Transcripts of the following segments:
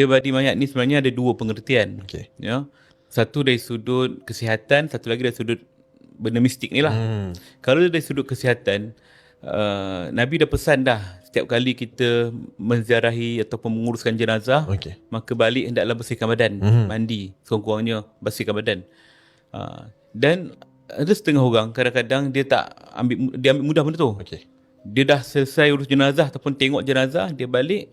Dia badi mayat ni sebenarnya ada dua pengertian. Okey. Ya. Satu dari sudut kesihatan, satu lagi dari sudut benda mistik ni lah. Kalau dari sudut kesihatan, Nabi dah pesan dah, setiap kali kita menziarahi ataupun menguruskan jenazah, maka balik hendaklah bersihkan badan, mandi sekurang-kurangnya, bersihkan badan. Dan ada setengah orang kadang-kadang dia ambil mudah benda tu. Dia dah selesai urus jenazah ataupun tengok jenazah, dia balik.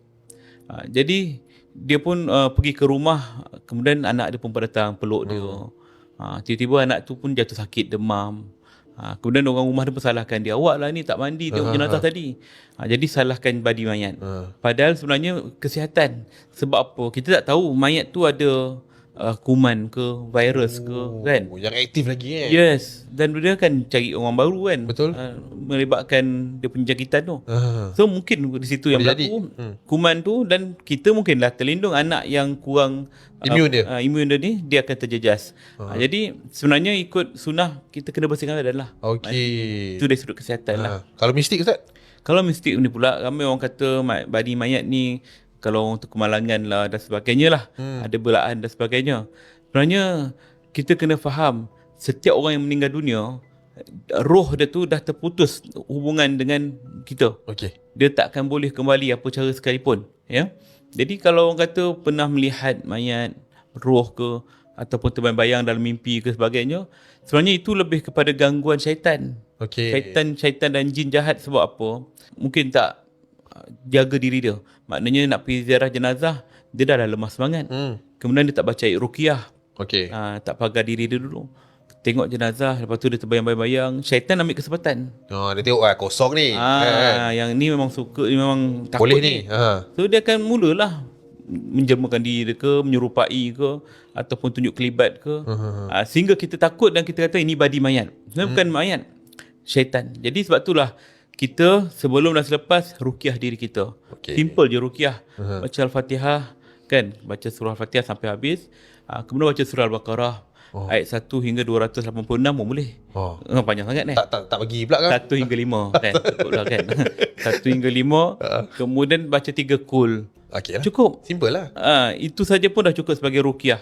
Jadi dia pun pergi ke rumah, kemudian anak dia pun datang peluk dia. Tiba-tiba anak tu pun jatuh sakit, demam. Kemudian orang rumah dia pun salahkan dia, awak lah ni tak mandi tengok jenazah tadi. Jadi salahkan badi mayat. Padahal sebenarnya kesihatan. Sebab apa? Kita tak tahu mayat tu ada kuman ke, virus ke, kan? Yang aktif lagi Yes. Dan dia kan cari orang baru kan. Betul. Melibatkan dia punya jangkitan tu. So mungkin di situ yang berlaku kuman tu, dan kita mungkinlah terlindung. Anak yang kurang imun dia ni, dia akan terjejas. Jadi sebenarnya ikut sunnah, kita kena bersihkan badan lah. Itu dari sudut kesihatan lah. Kalau mistik Ustaz? Kalau mistik ni pula, ramai orang kata badi mayat ni kalau untuk kemalangan lah dan sebagainya lah, ada belaan dan sebagainya. Sebenarnya kita kena faham, setiap orang yang meninggal dunia, roh dia tu dah terputus hubungan dengan kita. Dia tak akan boleh kembali apa cara sekalipun, ya. Jadi kalau orang kata pernah melihat mayat, roh ke, ataupun terbayang-bayang dalam mimpi ke sebagainya, sebenarnya itu lebih kepada gangguan syaitan. Syaitan dan jin jahat. Sebab apa? Mungkin tak jaga diri dia. Maknanya nak pergi ziarah jenazah, dia dah lemah semangat. Kemudian dia tak baca ayat ruqyah. Tak pagar diri dia dulu. Tengok jenazah, lepas tu dia terbayang-bayang, syaitan ambil kesempatan. Dia tengok kosong ni. Yang ni memang suka, memang takut boleh ni. So dia akan mulalah menjemakan diri ke, menyerupai ke, ataupun tunjuk kelibat ke. Sehingga kita takut dan kita kata ini badi mayat. Sebenarnya bukan mayat, syaitan. Jadi sebab itulah kita sebelum dan selepas ruqyah diri kita. Simple je ruqyah. Baca Al-Fatihah, kan? Baca surah Al-Fatihah sampai habis. Kemudian baca surah Al-Baqarah. Ayat 1 hingga 286 pun boleh. Panjang sangat ni. Tak bagi pula kan? 1 hingga 5 kan. Cukuplah kan. 1 hingga 5. Kemudian baca 3 kul. Lah. Cukup. Simple lah. Itu saja pun dah cukup sebagai ruqyah.